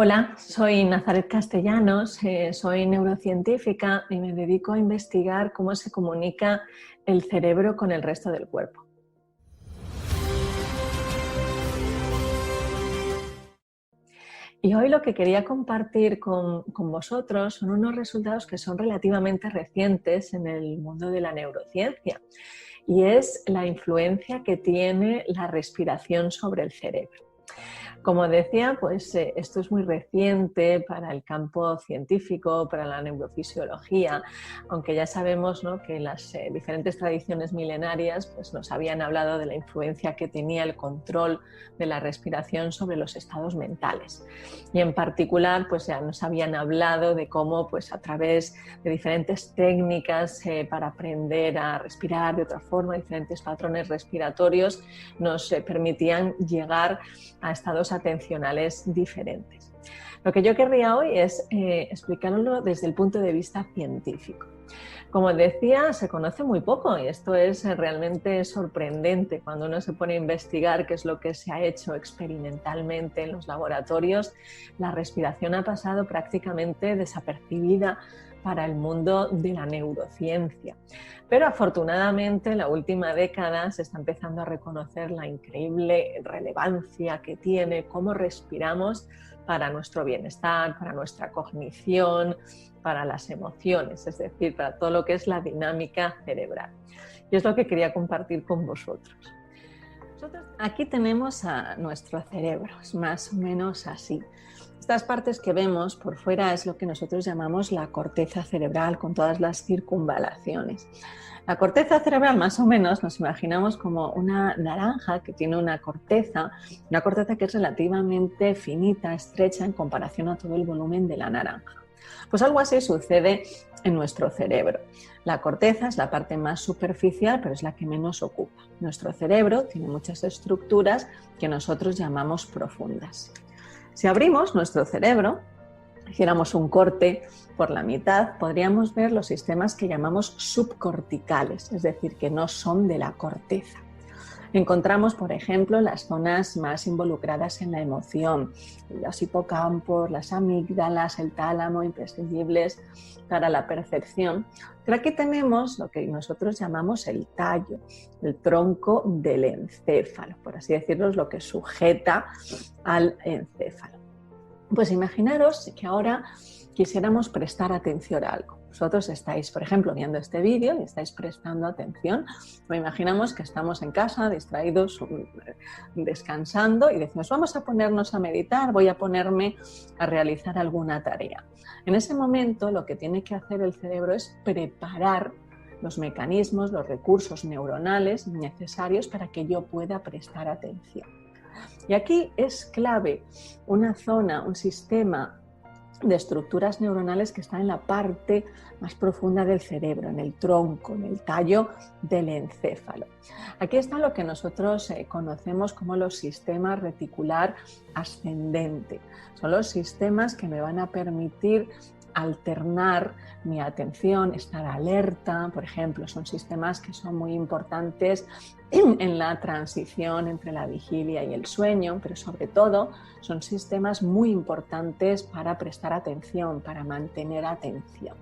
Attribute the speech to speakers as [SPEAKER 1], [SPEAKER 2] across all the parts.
[SPEAKER 1] Hola, soy Nazaret Castellanos, soy neurocientífica y me dedico a investigar cómo se comunica el cerebro con el resto del cuerpo. Y hoy lo que quería compartir con vosotros son unos resultados que son relativamente recientes en el mundo de la neurociencia, y es la influencia que tiene la respiración sobre el cerebro. Como decía, pues esto es muy reciente para el campo científico, para la neurofisiología, aunque ya sabemos, ¿no?, que las diferentes tradiciones milenarias pues, nos habían hablado de la influencia que tenía el control de la respiración sobre los estados mentales. Y en particular, pues ya nos habían hablado de cómo pues, a través de diferentes técnicas para aprender a respirar de otra forma, diferentes patrones respiratorios, nos permitían llegar a estados atencionales diferentes. Lo que yo querría hoy es explicarlo desde el punto de vista científico. Como decía, se conoce muy poco y esto es realmente sorprendente cuando uno se pone a investigar qué es lo que se ha hecho experimentalmente en los laboratorios. La respiración ha pasado prácticamente desapercibida para el mundo de la neurociencia. Pero afortunadamente en la última década se está empezando a reconocer la increíble relevancia que tiene cómo respiramos para nuestro bienestar, para nuestra cognición, para las emociones, es decir, para todo lo que es la dinámica cerebral. Y es lo que quería compartir con vosotros. Aquí tenemos a nuestro cerebro, es más o menos así. Estas partes que vemos por fuera es lo que nosotros llamamos la corteza cerebral, con todas las circunvalaciones. La corteza cerebral, más o menos, nos imaginamos como una naranja que tiene una corteza que es relativamente finita, estrecha en comparación a todo el volumen de la naranja. Pues algo así sucede en nuestro cerebro. La corteza es la parte más superficial, pero es la que menos ocupa. Nuestro cerebro tiene muchas estructuras que nosotros llamamos profundas. Si abrimos nuestro cerebro, hiciéramos un corte por la mitad, podríamos ver los sistemas que llamamos subcorticales, es decir, que no son de la corteza. Encontramos, por ejemplo, las zonas más involucradas en la emoción, los hipocampos, las amígdalas, el tálamo, imprescindibles para la percepción. Pero aquí tenemos lo que nosotros llamamos el tallo, el tronco del encéfalo, por así decirlo, es lo que sujeta al encéfalo. Pues imaginaros que ahora quisiéramos prestar atención a algo. Vosotros estáis, por ejemplo, viendo este vídeo y estáis prestando atención. O imaginamos que estamos en casa, distraídos, descansando y decimos, vamos a ponernos a meditar, voy a ponerme a realizar alguna tarea. En ese momento lo que tiene que hacer el cerebro es preparar los mecanismos, los recursos neuronales necesarios para que yo pueda prestar atención. Y aquí es clave una zona, un sistema de estructuras neuronales que está en la parte más profunda del cerebro, en el tronco, en el tallo del encéfalo. Aquí está lo que nosotros conocemos como los sistemas reticular ascendente. Son los sistemas que me van a permitir alternar mi atención, estar alerta, por ejemplo, son sistemas que son muy importantes en la transición entre la vigilia y el sueño, pero sobre todo son sistemas muy importantes para prestar atención, para mantener atención.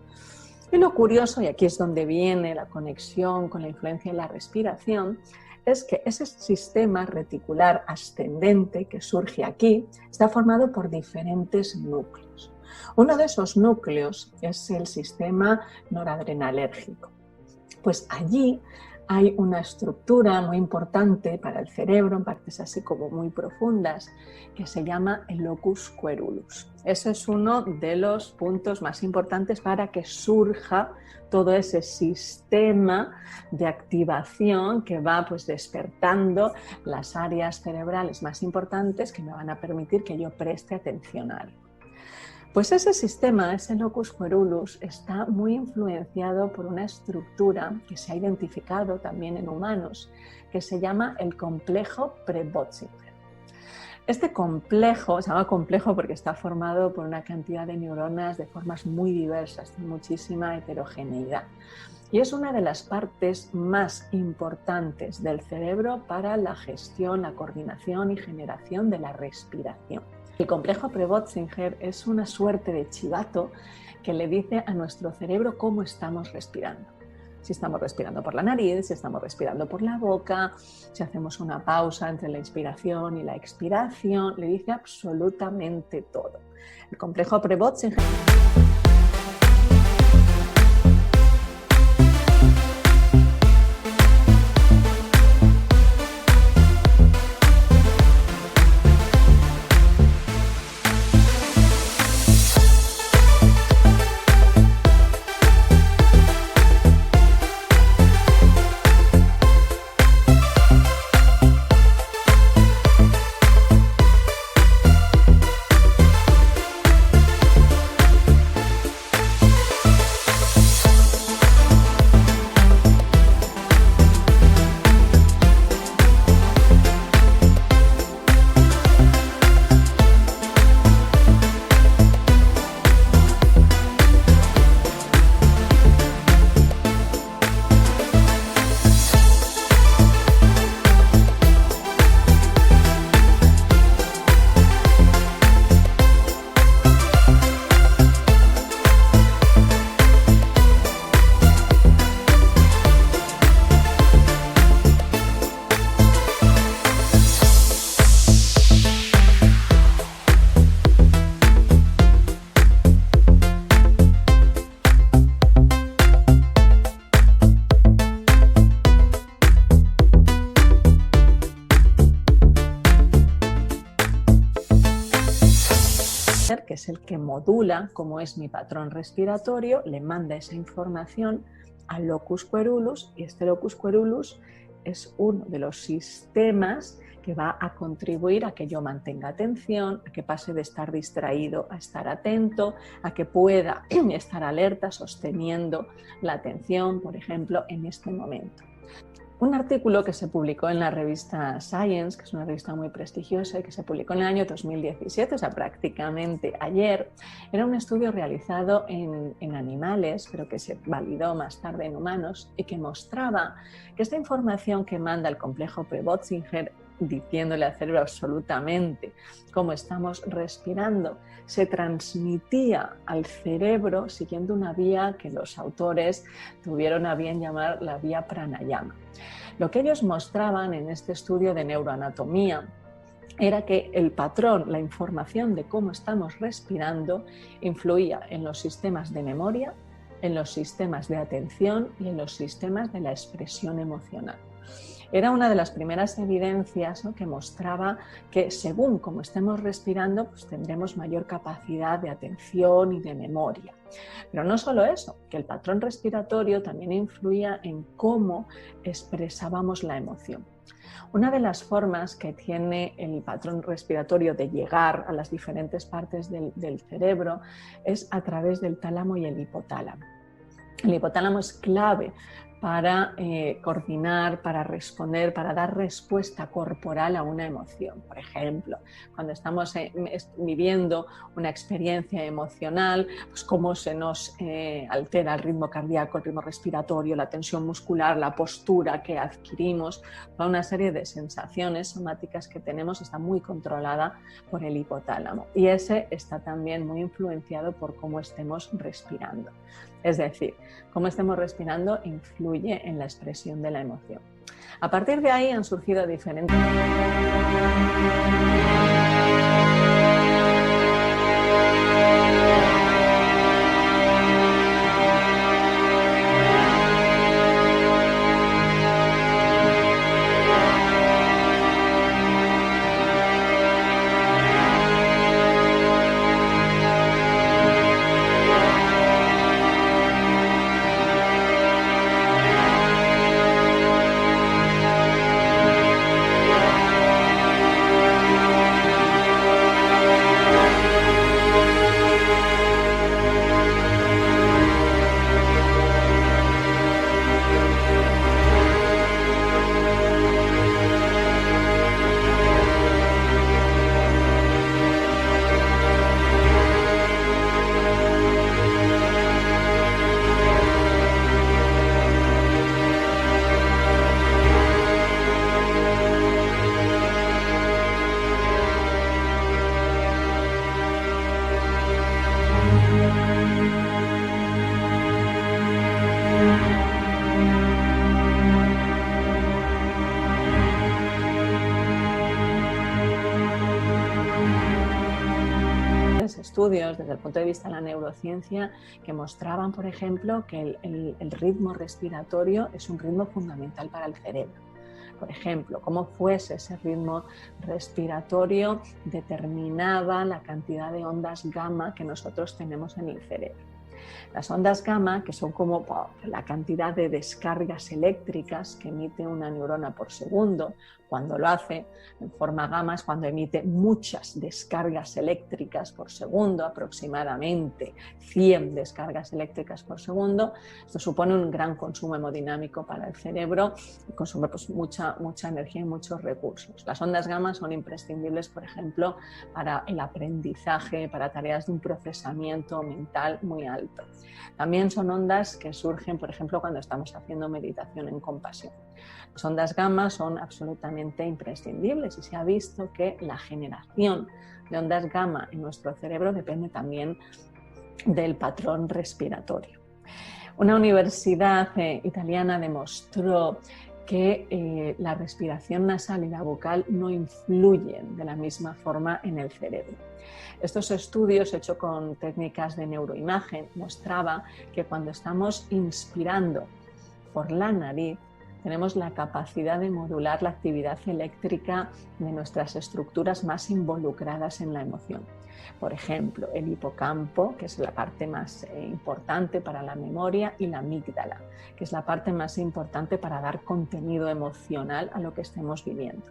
[SPEAKER 1] Y lo curioso, y aquí es donde viene la conexión con la influencia de la respiración, es que ese sistema reticular ascendente que surge aquí está formado por diferentes núcleos. Uno de esos núcleos es el sistema noradrenalérgico. Pues allí hay una estructura muy importante para el cerebro, en partes así como muy profundas, que se llama el locus coeruleus. Ese es uno de los puntos más importantes para que surja todo ese sistema de activación que va pues despertando las áreas cerebrales más importantes que me van a permitir que yo preste atención a algo. Pues ese sistema, ese locus coeruleus, está muy influenciado por una estructura que se ha identificado también en humanos, que se llama el complejo Prebotzinger. Este complejo, se llama complejo porque está formado por una cantidad de neuronas de formas muy diversas, de muchísima heterogeneidad. Y es una de las partes más importantes del cerebro para la gestión, la coordinación y generación de la respiración. El complejo Prevotzinger es una suerte de chivato que le dice a nuestro cerebro cómo estamos respirando. Si estamos respirando por la nariz, si estamos respirando por la boca, si hacemos una pausa entre la inspiración y la expiración, le dice absolutamente todo. El complejo Prevotzinger. Que es el que modula cómo es mi patrón respiratorio, le manda esa información al locus coeruleus y este locus coeruleus es uno de los sistemas que va a contribuir a que yo mantenga atención, a que pase de estar distraído a estar atento, a que pueda estar alerta sosteniendo la atención, por ejemplo, en este momento. Un artículo que se publicó en la revista Science, que es una revista muy prestigiosa y que se publicó en el año 2017, o sea, prácticamente ayer, era un estudio realizado en animales, pero que se validó más tarde en humanos y que mostraba que esta información que manda el complejo Prevotzinger, diciéndole al cerebro absolutamente cómo estamos respirando, se transmitía al cerebro siguiendo una vía que los autores tuvieron a bien llamar la vía pranayama. Lo que ellos mostraban en este estudio de neuroanatomía era que el patrón, la información de cómo estamos respirando, influía en los sistemas de memoria, en los sistemas de atención y en los sistemas de la expresión emocional. Era una de las primeras evidencias, ¿no?, que mostraba que según como estemos respirando, pues tendremos mayor capacidad de atención y de memoria. Pero no solo eso, que el patrón respiratorio también influía en cómo expresábamos la emoción. Una de las formas que tiene el patrón respiratorio de llegar a las diferentes partes del cerebro es a través del tálamo y el hipotálamo. El hipotálamo es clave para coordinar, para responder, para dar respuesta corporal a una emoción. Por ejemplo, cuando estamos viviendo una experiencia emocional, pues cómo se nos altera el ritmo cardíaco, el ritmo respiratorio, la tensión muscular, la postura que adquirimos, toda una serie de sensaciones somáticas que tenemos está muy controlada por el hipotálamo y ese está también muy influenciado por cómo estemos respirando. Es decir, cómo estemos respirando influye en la expresión de la emoción. A partir de ahí han surgido diferentes... estudios desde el punto de vista de la neurociencia que mostraban, por ejemplo, que el ritmo respiratorio es un ritmo fundamental para el cerebro. Por ejemplo, cómo fuese ese ritmo respiratorio determinaba la cantidad de ondas gamma que nosotros tenemos en el cerebro. Las ondas gamma, que son como la cantidad de descargas eléctricas que emite una neurona por segundo, cuando lo hace en forma gamma es cuando emite muchas descargas eléctricas por segundo, aproximadamente 100 descargas eléctricas por segundo. Esto supone un gran consumo hemodinámico para el cerebro y consume pues, mucha energía y muchos recursos. Las ondas gamma son imprescindibles, por ejemplo, para el aprendizaje, para tareas de un procesamiento mental muy alto. También son ondas que surgen, por ejemplo, cuando estamos haciendo meditación en compasión. Las ondas gamma son absolutamente imprescindibles y se ha visto que la generación de ondas gamma en nuestro cerebro depende también del patrón respiratorio. Una universidad italiana demostró que la respiración nasal y la bucal no influyen de la misma forma en el cerebro. Estos estudios hechos con técnicas de neuroimagen mostraban que cuando estamos inspirando por la nariz tenemos la capacidad de modular la actividad eléctrica de nuestras estructuras más involucradas en la emoción. Por ejemplo, el hipocampo, que es la parte más importante para la memoria, y la amígdala, que es la parte más importante para dar contenido emocional a lo que estemos viviendo.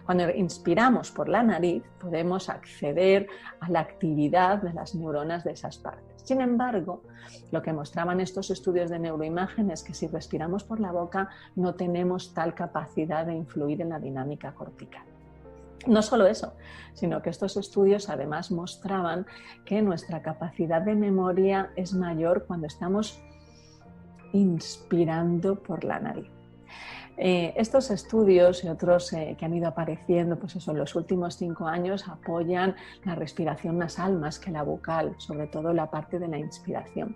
[SPEAKER 1] Cuando inspiramos por la nariz, podemos acceder a la actividad de las neuronas de esas partes. Sin embargo, lo que mostraban estos estudios de neuroimagen es que si respiramos por la boca no tenemos tal capacidad de influir en la dinámica cortical. No solo eso, sino que estos estudios además mostraban que nuestra capacidad de memoria es mayor cuando estamos inspirando por la nariz. Estos estudios y otros que han ido apareciendo en los últimos 5 años apoyan la respiración nasal más que la bucal, sobre todo la parte de la inspiración.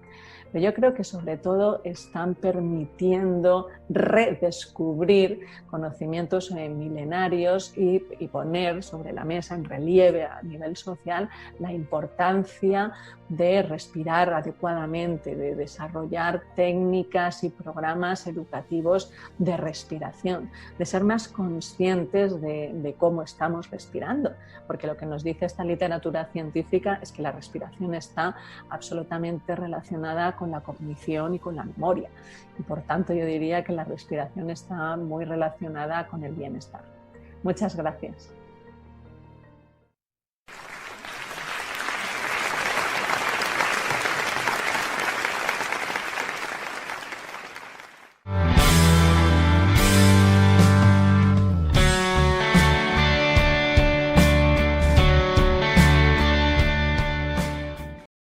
[SPEAKER 1] Pero yo creo que sobre todo están permitiendo redescubrir conocimientos milenarios y poner sobre la mesa en relieve a nivel social la importancia de respirar adecuadamente, de desarrollar técnicas y programas educativos de respiración, de ser más conscientes de cómo estamos respirando, porque lo que nos dice esta literatura científica es que la respiración está absolutamente relacionada con la cognición y con la memoria, y por tanto yo diría que la respiración está muy relacionada con el bienestar. Muchas gracias.